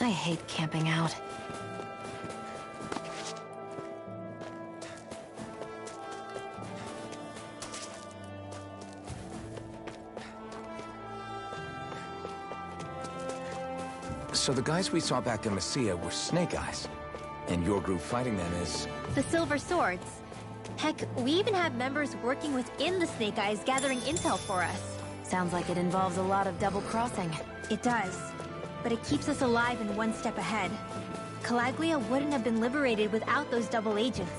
I hate camping out. So the guys we saw back in Messia were Snake Eyes, and your group fighting them is... The Silver Swords. Heck, we even have members working within the Snake Eyes gathering intel for us. Sounds like it involves a lot of double-crossing. It does. But it keeps us alive and one step ahead. Calaglia wouldn't have been liberated without those double agents.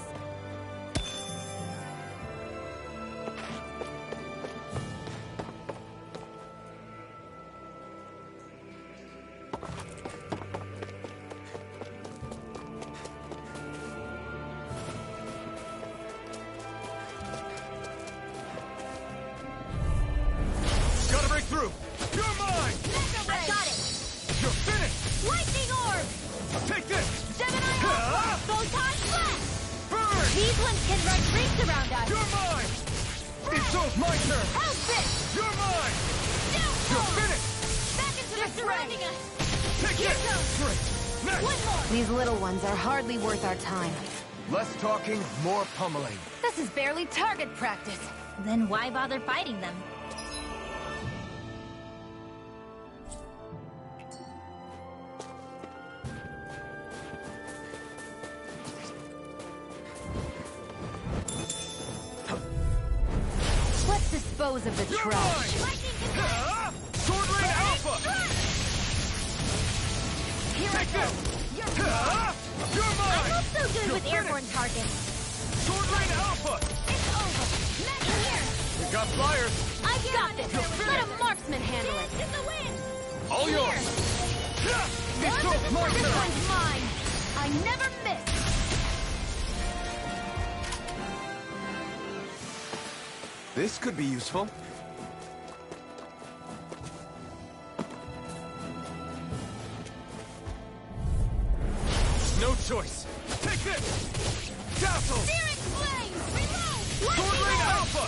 Gotta break through! You're mine! I got it! You're finished! Lightning Orb! Take this! Gemini Alpha! Photon Flash! Burn! These ones can run rings around us! You're mine! It's all my turn! Hellspit! You're mine! You're finished! Back into the surrounding us! Take Here this! goes. Great! Next! One more! These little ones are hardly worth our time. Less talking, more pummeling. This is barely target practice. Then why bother fighting them? Let's dispose of the You're trash. mine! Sword Rain Alpha! Here I Take go! this! You're I'm mine! not so good You're with airborne finished. targets. Sword Rain Alpha! It's over! Mega here! We got flyers! I got this! Let a marksman handle it! In the wind! All Here. yours! It's all my This turn! one's mine! I never miss! This could be useful. No choice! Take this! Dazzle! Searing flame! Reload! Sword Rain Alpha!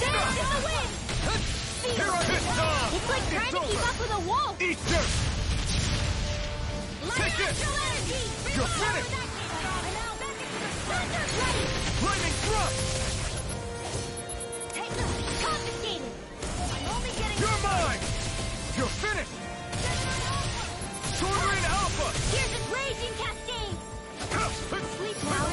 Dance in the wind! Here I come! It's like trying to keep up with a wolf! Eat dirt! Light Take this. astral energy! You're Reload. finished. And now back into the thunder blade! Lightning thrust! Take this! Confiscated! I'm only getting... You're mine! You're finished! Sword Rain Alpha! Here's his raging cascade! Sleep now.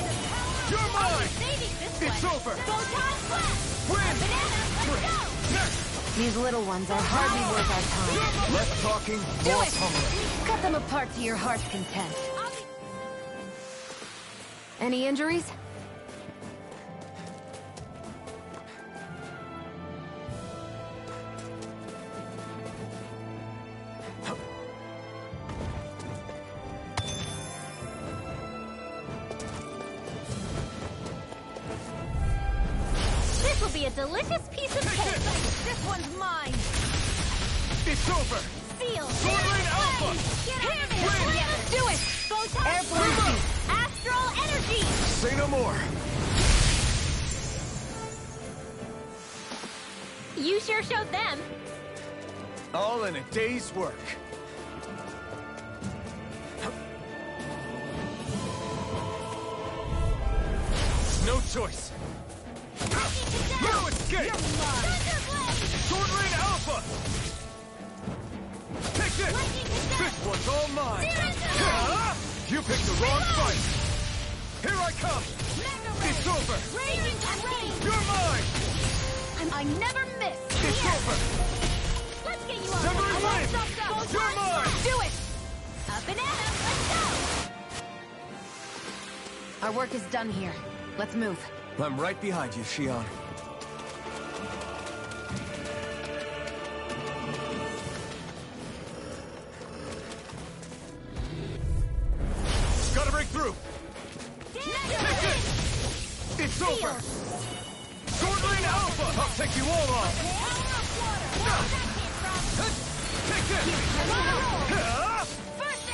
You're I'll be mine! saving this It's one! over! Photon Flash! Win! Banana, let's go! Next! These little ones are hardly worth our time. Less talking, Do more it! pummeling. Cut them apart to your heart's content. Any injuries? This will be a delicious piece of Take cake! this. This one's mine! It's over! Seal! Sword Rain Alpha! Get out of Win. here! Let's do it! Photon Airborne Flash! beast. Astral energy! Say no more. You sure showed them! All in a day's work. No choice! No escape! Thunderblade! Sword Rain Alpha! Take this! Lightning Cadet! This one's all mine! Zero. You picked the wrong fight! Here I come! Mega Ray! It's over! Raging Terrain! You're mine! I never miss! It's Here. over! Let's get you on! Severing I want Blade. some stuff. You're mine. Do it! A banana, let's go! Our work is done here. Let's move. I'm right behind you, Shion. Gotta break through! Mega Take Ray! this! It's over! Sword Rain Alpha! I'll take you all on! Take this!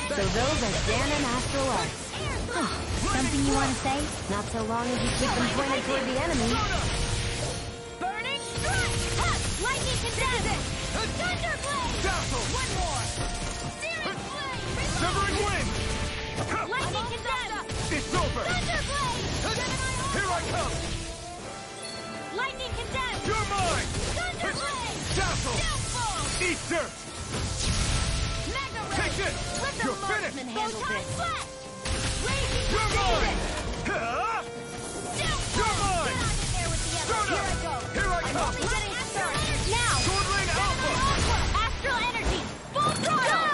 So those are Ganon Astral Arts. Something you want to say? Not so long as you keep them pointed toward the enemy. Burning Strike! Huck! Lightning Cadet! Thunderblade! Dazzle! One more! Searing Flame! Severing wind! Lightning condemned! It's over! Thunderblade! Here I come! Lightning condemned! You're mine! Thunderblade! Dazzle! Downfall! Eat dirt! Mega Ray! Take this! Let the You're finished! marksman handle this! Flash! Raging You're mine! Precision! Huh? Downfall! You're mine! Get on in there with the Start others! up! Here I go! Here I I'm come! only getting started! Now! Sword Lane Alpha! Astral energy! Full throttle!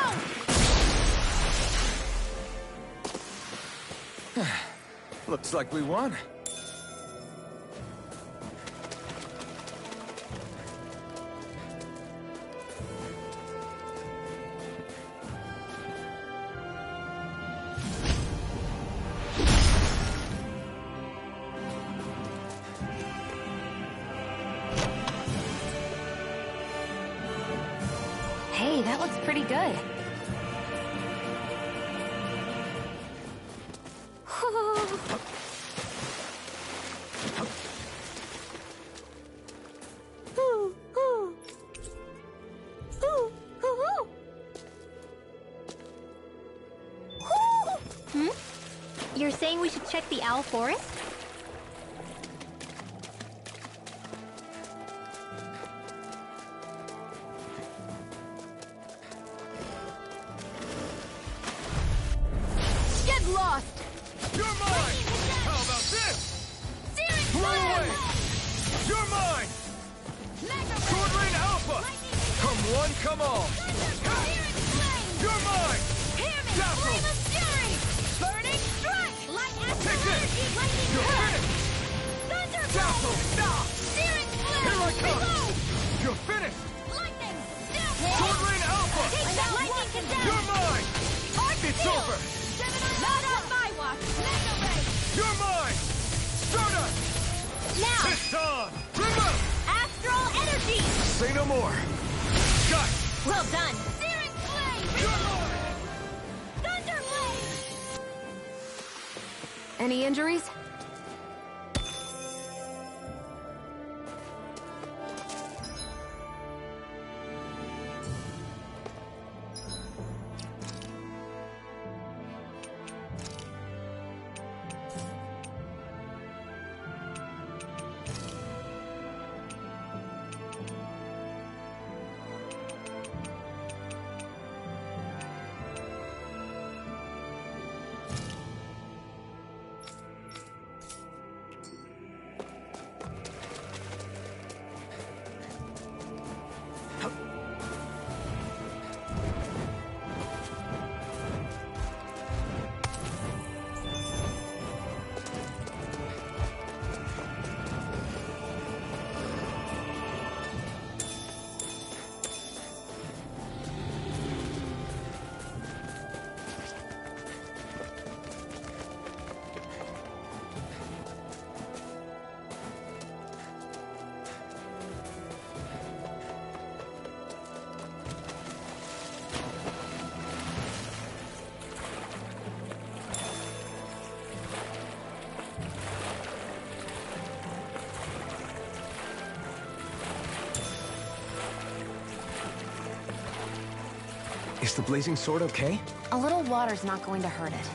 Looks like we won. Hey, that looks pretty good. You're saying we should check the Owl Forest? Get lost! You're mine! How about this? Throw away! You're mine! Sword Lane Alpha! Come one, come all! You're mine! Dazzle! Take this! You're finished! Dazzle! Here I come! You're finished! Sword Lane Alpha! You're mine! It's over! Not on my watch! Mega Ray! You're mine! Stardust! Now! It's on! Bring up! Astral energy! Say no more! Got it! Well done! Searing Flame! You're mine! Thunderblade! Any injuries? Is the blazing sword okay? A little water's not going to hurt it.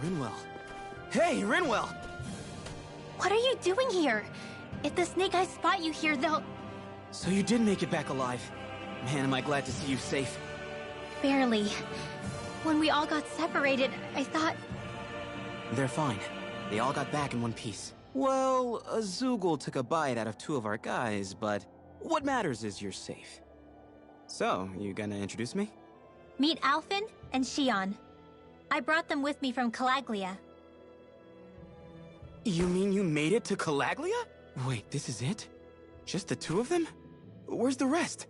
Rinwell. Hey, Rinwell! What are you doing here? If the Snake Eyes spot you here, they'll... So you did make it back alive. Man, am I glad to see you safe. Barely. When we all got separated, I thought... They're fine. They all got back in one piece. Well, Azugul took a bite out of 2 of our guys, but what matters is you're safe. So, you gonna introduce me? Meet Alphen and Shion. I brought them with me from Calaglia. You mean you made it to Calaglia? Wait, this is it? Just the two of them? Where's the rest?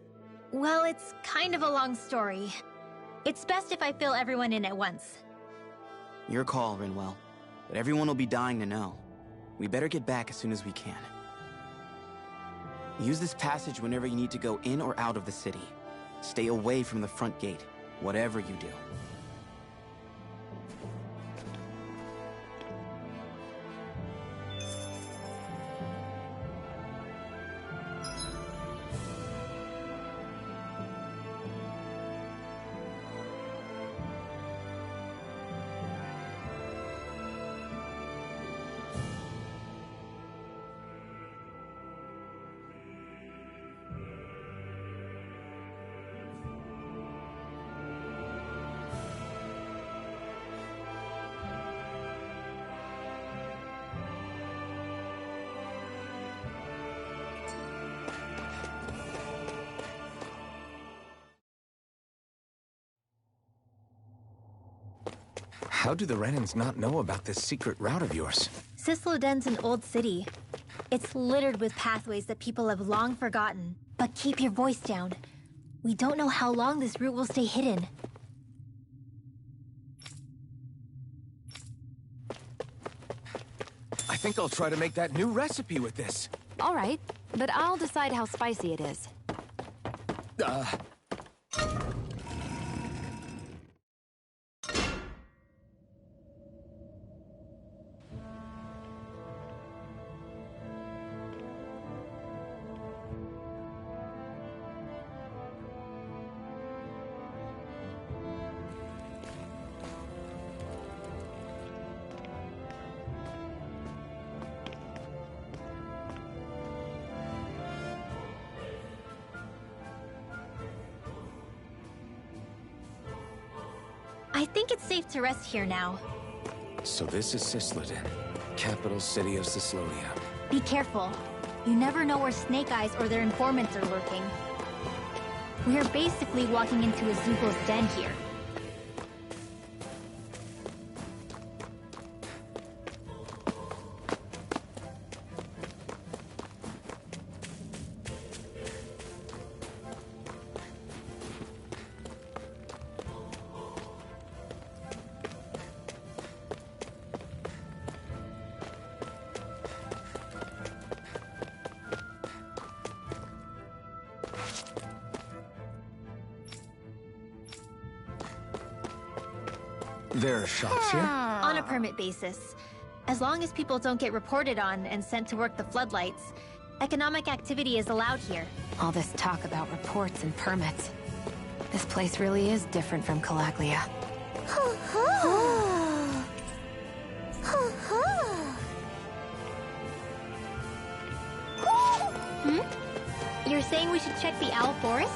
Well, it's kind of a long story. It's best if I fill everyone in at once. Your call, Rinwell. But everyone will be dying to know. We better get back as soon as we can. Use this passage whenever you need to go in or out of the city. Stay away from the front gate, whatever you do. How do the Renans not know about this secret route of yours? Cisloden's an old city. It's littered with pathways that people have long forgotten. But keep your voice down. We don't know how long this route will stay hidden. I think I'll try to make that new recipe with this. All right, but I'll decide how spicy it is. I think it's safe to rest here now. So this is Cisloden, capital city of Cyslodia. Be careful. You never know where Snake Eyes or their informants are lurking. We are basically walking into a Zeugel's den here. There are shops here? On a permit basis. As long as people don't get reported on and sent to work the floodlights, economic activity is allowed here. All this talk about reports and permits. This place really is different from Calaglia. You're saying we should check the Owl Forest?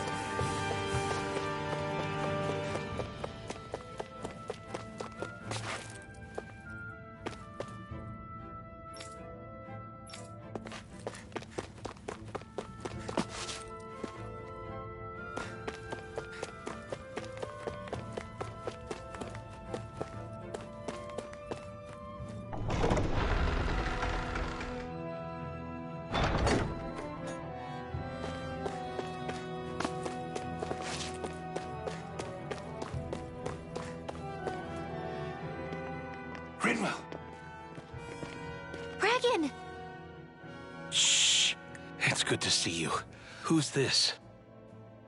Rinwell! Bragan! Shh. It's good to see you. Who's this?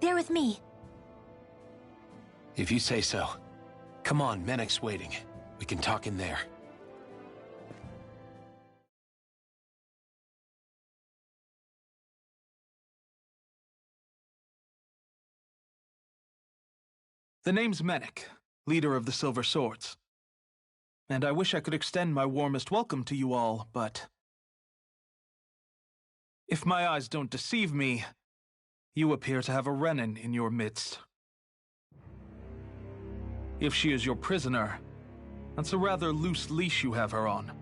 They're with me. If you say so. Come on, Menek's waiting. We can talk in there. The name's Menek, leader of the Silver Swords. And I wish I could extend my warmest welcome to you all, but... if my eyes don't deceive me, you appear to have a Renan in your midst. If she is your prisoner, that's a rather loose leash you have her on.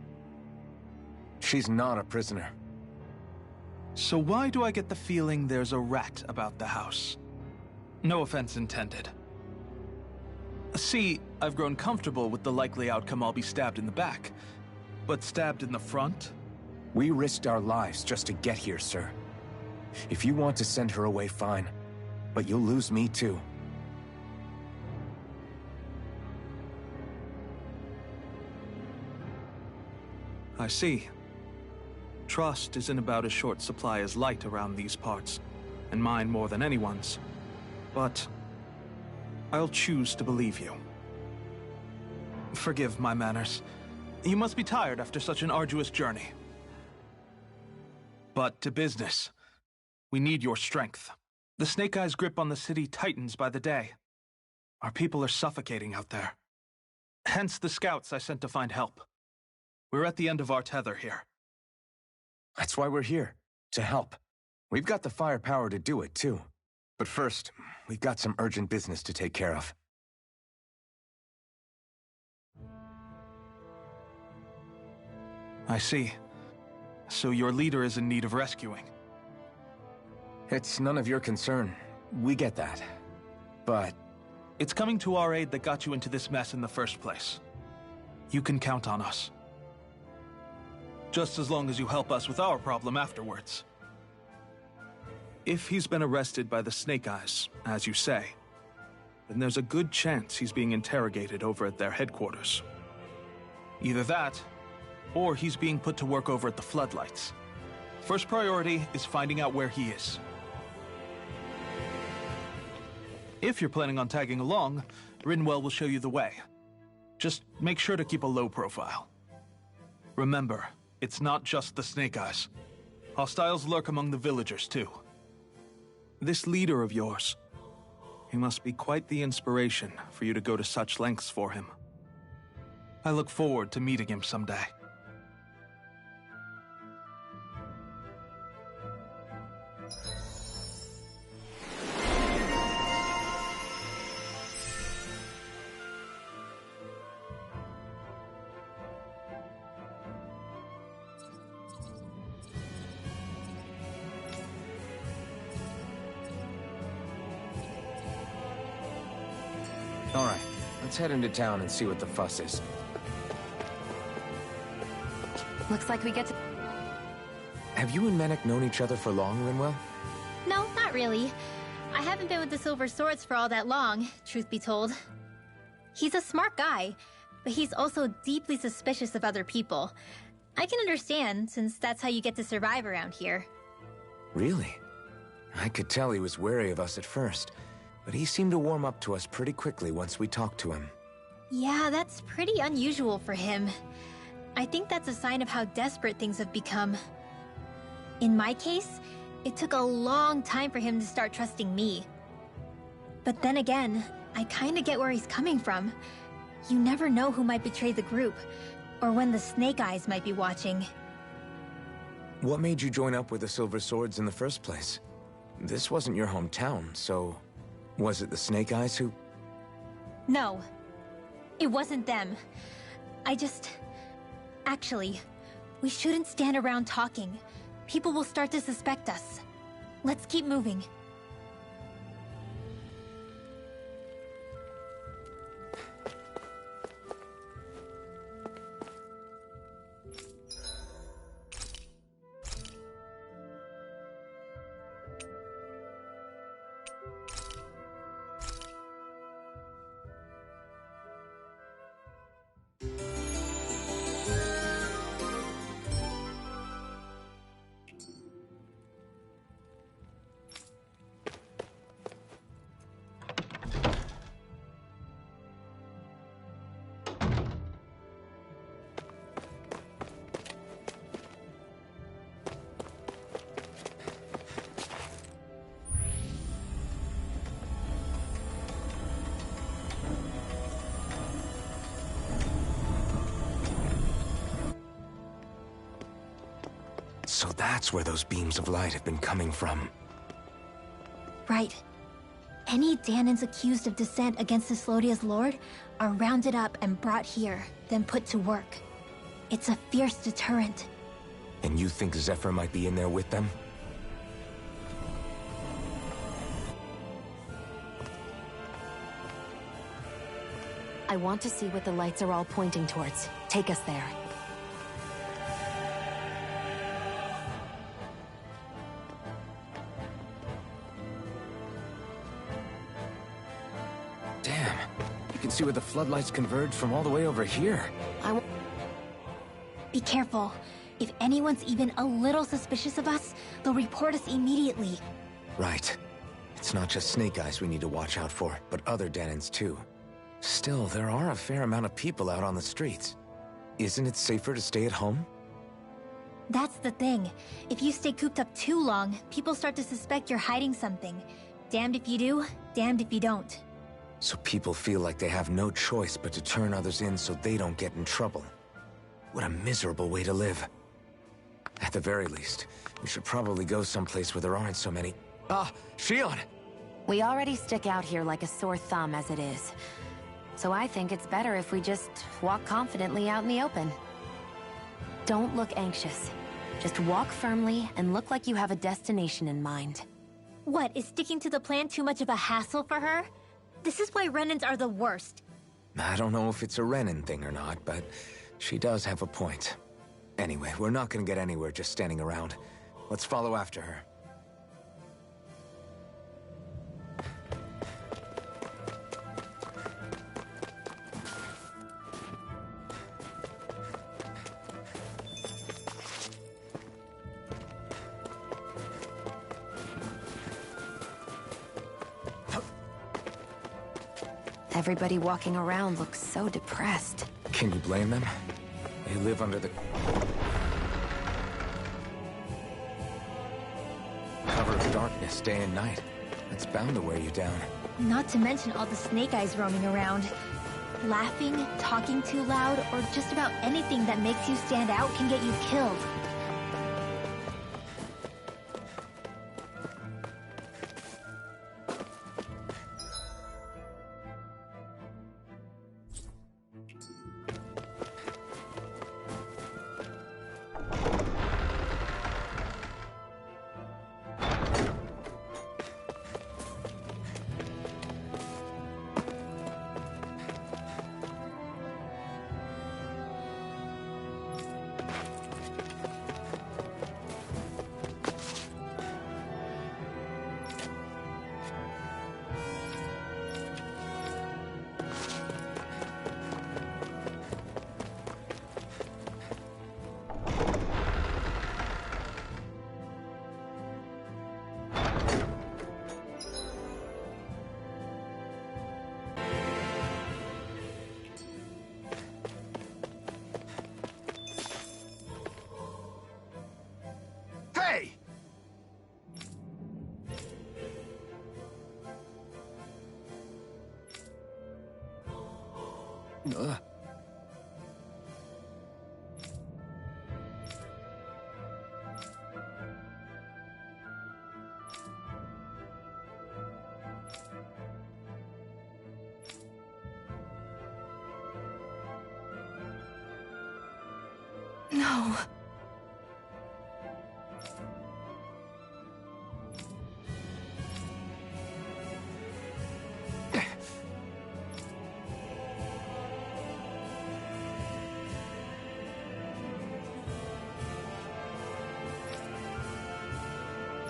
She's not a prisoner. So why do I get the feeling there's a rat about the house? No offense intended. See, I've grown comfortable with the likely outcome I'll be stabbed in the back. But stabbed in the front? We risked our lives just to get here, sir. If you want to send her away, fine. But you'll lose me too. I see. Trust is in about as short supply as light around these parts, and mine more than anyone's. But I'll choose to believe you. Forgive my manners. You must be tired after such an arduous journey. But to business. We need your strength. The Snake Eyes' grip on the city tightens by the day. Our people are suffocating out there. Hence the scouts I sent to find help. We're at the end of our tether here. That's why we're here, to help. We've got the firepower to do it, too. But first, we've got some urgent business to take care of. I see. So your leader is in need of rescuing. It's none of your concern. We get that. But it's coming to our aid that got you into this mess in the first place. You can count on us. Just as long as you help us with our problem afterwards. If he's been arrested by the Snake Eyes, as you say, then there's a good chance he's being interrogated over at their headquarters. Either that, or he's being put to work over at the Floodlights. First priority is finding out where he is. If you're planning on tagging along, Rinwell will show you the way. Just make sure to keep a low profile. Remember, it's not just the Snake Eyes. Hostiles lurk among the villagers, too. This leader of yours, he must be quite the inspiration for you to go to such lengths for him. I look forward to meeting him someday. all right, let's head into town and see what the fuss is. Looks like we get to... Have you and Menek known each other for long, Rinwell? No, not really. I haven't been with the Silver Swords for all that long, truth be told. He's a smart guy, but he's also deeply suspicious of other people. I can understand, since that's how you get to survive around here. Really? I could tell he was wary of us at first, but he seemed to warm up to us pretty quickly once we talked to him. Yeah, that's pretty unusual for him. I think that's a sign of how desperate things have become. In my case, it took a long time for him to start trusting me. But then again, I kinda get where he's coming from. You never know who might betray the group, or when the Snake Eyes might be watching. What made you join up with the Silver Swords in the first place? This wasn't your hometown, so... was it the Snake Eyes who... No. It wasn't them. Actually, we shouldn't stand around talking. People will start to suspect us. Let's keep moving. So that's where those beams of light have been coming from. Right. Any Dahnans accused of dissent against Cyslodia's lord are rounded up and brought here, then put to work. It's a fierce deterrent. And you think Zephyr might be in there with them? I want to see what the lights are all pointing towards. Take us there. Damn. You can see where the floodlights converge from all the way over here. Be careful. If anyone's even a little suspicious of us, they'll report us immediately. Right. It's not just Snake Eyes we need to watch out for, but other Denons too. Still, there are a fair amount of people out on the streets. Isn't it safer to stay at home? That's the thing. If you stay cooped up too long, people start to suspect you're hiding something. Damned if you do, damned if you don't. So people feel like they have no choice but to turn others in so they don't get in trouble. What a miserable way to live. At the very least, we should probably go someplace where there aren't so many... Ah, Shion! We already stick out here like a sore thumb as it is. So I think it's better if we just walk confidently out in the open. Don't look anxious. Just walk firmly and look like you have a destination in mind. What, is sticking to the plan too much of a hassle for her? This is why Renans are the worst. I don't know if it's a Renan thing or not, but she does have a point. Anyway, we're not gonna get anywhere just standing around. Let's follow after her. Everybody walking around looks so depressed. Can you blame them? They live under the cover of darkness day and night. It's bound to wear you down. Not to mention all the Snake Eyes roaming around. Laughing, talking too loud, or just about anything that makes you stand out can get you killed. Hey! No.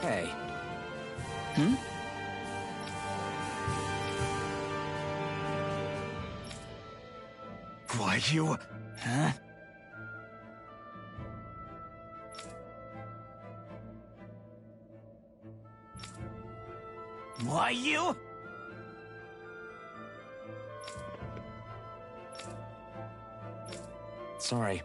Hey. Why you... Huh? Why you? Sorry.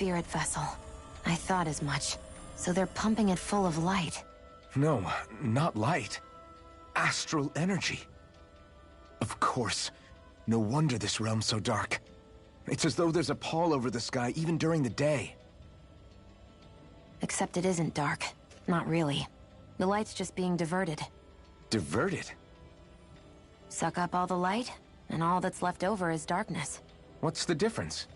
spirit vessel. I thought as much. So they're pumping it full of light. No, not light. Astral energy. Of course. No wonder this realm's so dark. It's as though there's a pall over the sky even during the day. Except it isn't dark. Not really. The light's just being diverted. Diverted? Suck up all the light, and all that's left over is darkness. What's the difference?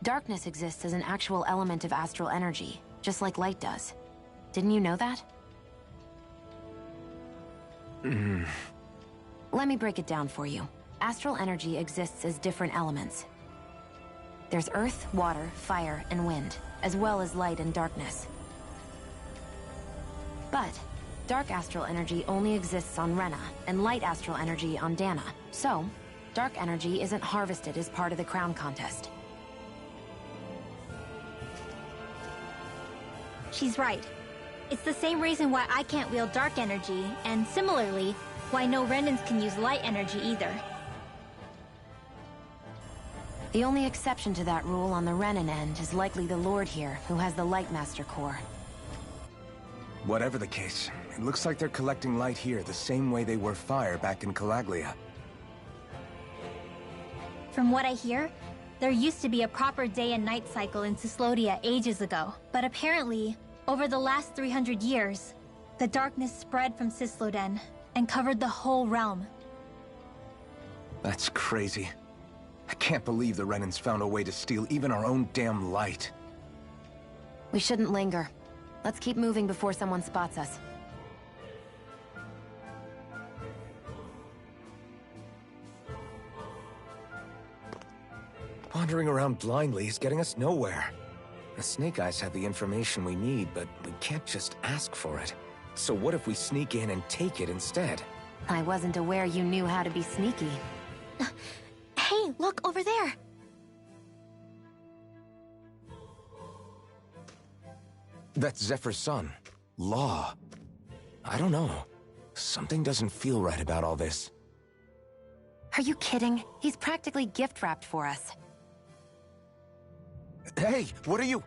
Darkness exists as an actual element of astral energy, just like light does. Didn't you know that? Let me break it down for you. Astral energy exists as different elements. There's earth, water, fire, and wind, as well as light and darkness. But dark astral energy only exists on Rena, and light astral energy on Dana. So, dark energy isn't harvested as part of the crown contest. She's right. It's the same reason why I can't wield dark energy, and similarly, why no Renans can use light energy either. The only exception to that rule on the Renan end is likely the Lord here, who has the Lightmaster core. Whatever the case, it looks like they're collecting light here the same way they were fire back in Calaglia. From what I hear, there used to be a proper day and night cycle in Cyslodia ages ago. But apparently, over the last 300 years, the darkness spread from Cysloden and covered the whole realm. That's crazy. I can't believe the Renans found a way to steal even our own damn light. We shouldn't linger. Let's keep moving before someone spots us. Wandering around blindly is getting us nowhere. The Snake Eyes have the information we need, but we can't just ask for it. So what if we sneak in and take it instead? I wasn't aware you knew how to be sneaky. Hey, look over there! That's Zephyr's son, Law. I don't know. Something doesn't feel right about all this. Are you kidding? He's practically gift-wrapped for us. Hey, what are you...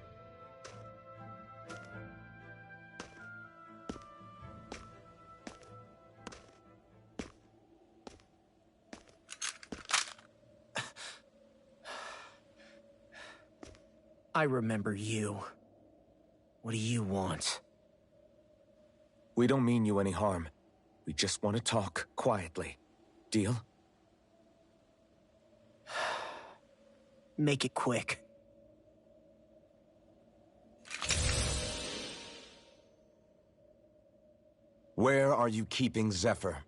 I remember you. What do you want? We don't mean you any harm. We just want to talk quietly. Deal? Make it quick. Where are you keeping Zephyr?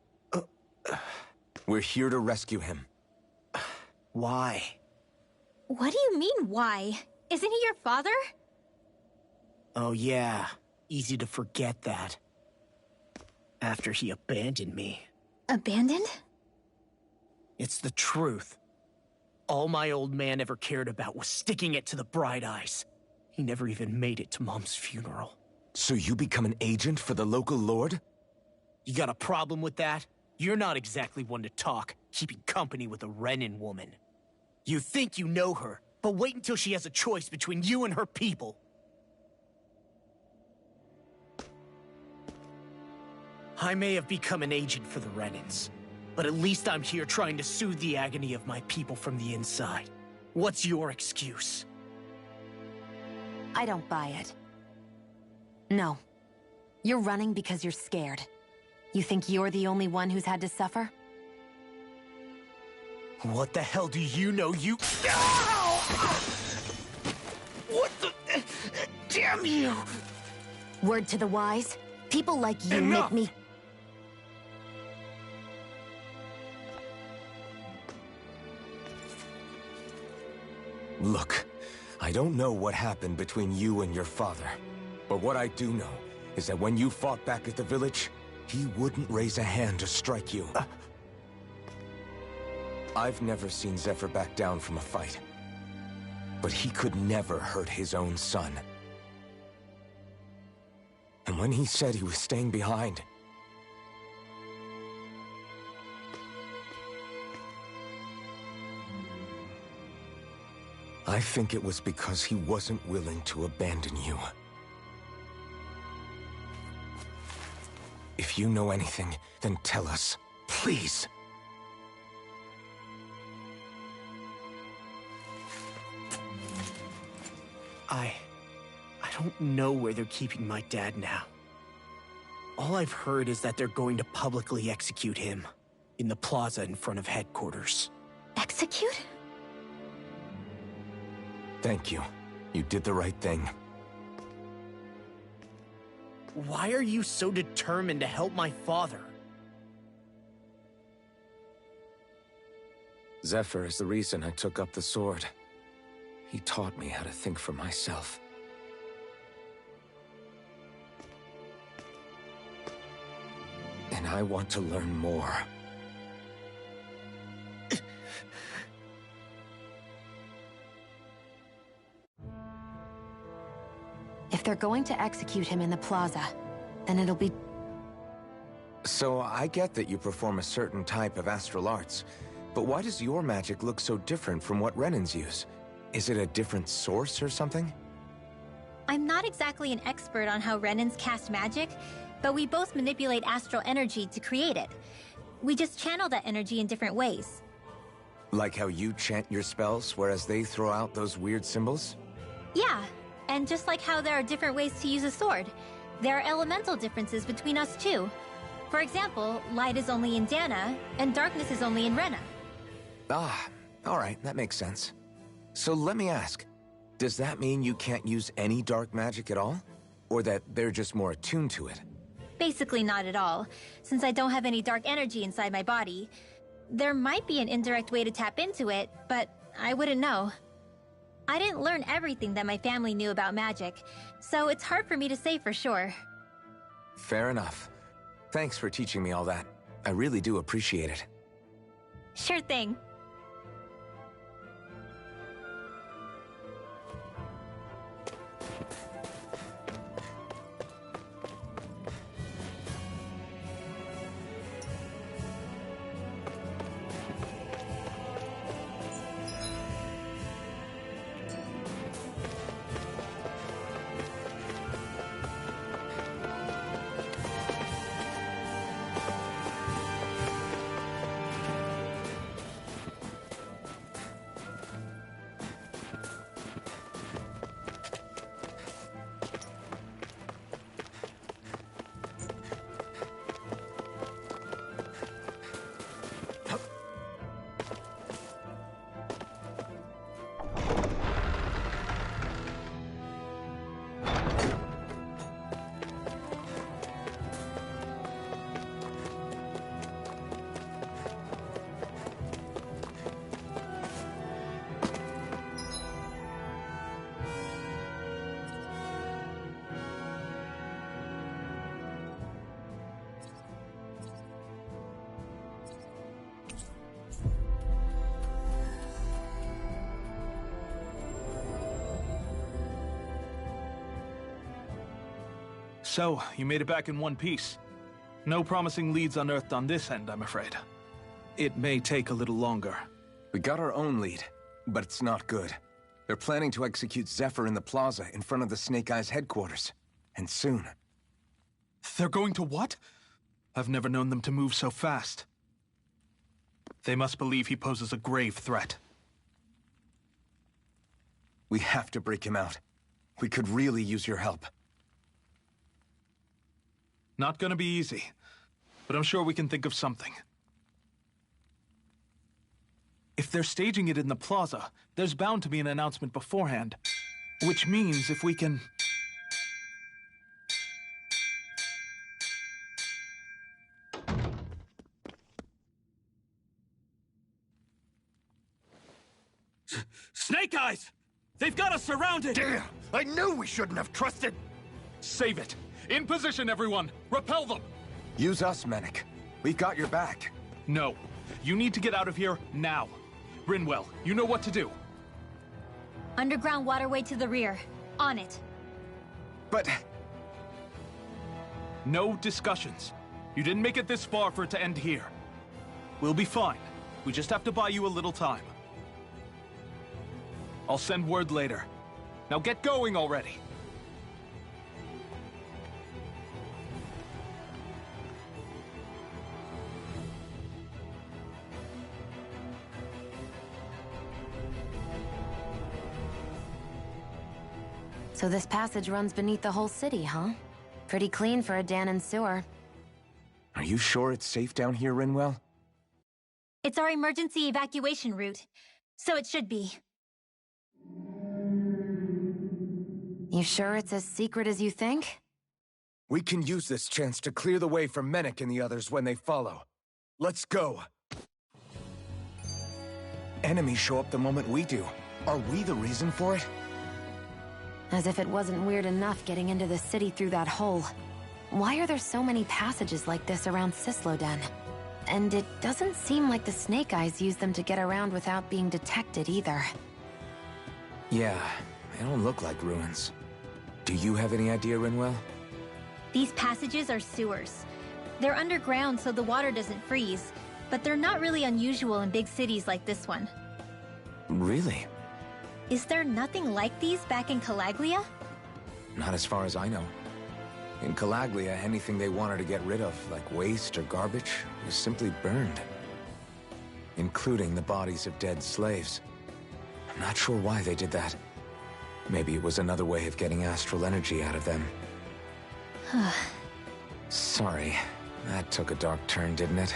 We're here to rescue him. Why? What do you mean, why? Isn't he your father? Oh yeah, easy to forget that. After he abandoned me. Abandoned? It's the truth. All my old man ever cared about was sticking it to the Bright Eyes. He never even made it to Mom's funeral. So you become an agent for the local lord? You got a problem with that? You're not exactly one to talk, keeping company with a Renan woman. You think you know her, but wait until she has a choice between you and her people. I may have become an agent for the Renans, but at least I'm here trying to soothe the agony of my people from the inside. What's your excuse? I don't buy it. No. You're running because you're scared. You think you're the only one who's had to suffer? What the hell do you know, you... Ow! What the... Damn you! Word to the wise, people like you Enough! make me... Look, I don't know what happened between you and your father. But what I do know is that when you fought back at the village, he wouldn't raise a hand to strike you. I've never seen Zephyr back down from a fight. But he could never hurt his own son. And when he said he was staying behind... I think it was because he wasn't willing to abandon you. If you know anything, then tell us. Please. I don't know where they're keeping my dad now. All I've heard is that they're going to publicly execute him in the plaza in front of headquarters. Execute? Thank you. You did the right thing. Why are you so determined to help my father? Zephyr is the reason I took up the sword. He taught me how to think for myself. And I want to learn more. If they're going to execute him in the plaza, then it'll be... So I get that you perform a certain type of astral arts, but why does your magic look so different from what Renan's use? Is it a different source or something? I'm not exactly an expert on how Renans cast magic, but we both manipulate astral energy to create it. We just channel that energy in different ways. Like how you chant your spells, whereas they throw out those weird symbols? Yeah, and just like how there are different ways to use a sword, there are elemental differences between us too. For example, light is only in Dana, and darkness is only in Rena. Ah, alright, that makes sense. So let me ask, does that mean you can't use any dark magic at all? Or that they're just more attuned to it? Basically not at all, since I don't have any dark energy inside my body. There might be an indirect way to tap into it, but I wouldn't know. I didn't learn everything that my family knew about magic, so it's hard for me to say for sure. Fair enough. Thanks for teaching me all that. I really do appreciate it. Sure thing. So, you made it back in one piece. No promising leads unearthed on this end, I'm afraid. It may take a little longer. We got our own lead, but it's not good. They're planning to execute Zephyr in the plaza in front of the Snake Eyes headquarters. And soon. They're going to what? I've never known them to move so fast. They must believe he poses a grave threat. We have to break him out. We could really use your help. Not gonna be easy, but I'm sure we can think of something. If they're staging it in the plaza, there's bound to be an announcement beforehand. Which means if we can... Snake Eyes! They've got us surrounded! Damn! I knew we shouldn't have trusted... Save it! In position, everyone! Repel them! Use us, Menik. We've got your back. No. You need to get out of here now. Rinwell, you know what to do. Underground waterway to the rear. On it. But... No discussions. You didn't make it this far for it to end here. We'll be fine. We just have to buy you a little time. I'll send word later. Now get going already. So this passage runs beneath the whole city, huh? Pretty clean for a Dahnan sewer. Are you sure it's safe down here, Rinwell? It's our emergency evacuation route, so it should be. You sure it's as secret as you think? We can use this chance to clear the way for Menek and the others when they follow. Let's go! Enemies show up the moment we do. Are we the reason for it? As if it wasn't weird enough getting into the city through that hole. Why are there so many passages like this around Cysloden? And it doesn't seem like the Snake Eyes use them to get around without being detected either. Yeah, they don't look like ruins. Do you have any idea, Rinwell? These passages are sewers. They're underground so the water doesn't freeze, but they're not really unusual in big cities like this one. Really? Is there nothing like these back in Calaglia? Not as far as I know. In Calaglia, anything they wanted to get rid of, like waste or garbage, was simply burned. Including the bodies of dead slaves. I'm not sure why they did that. Maybe it was another way of getting astral energy out of them. Sorry, that took a dark turn, didn't it?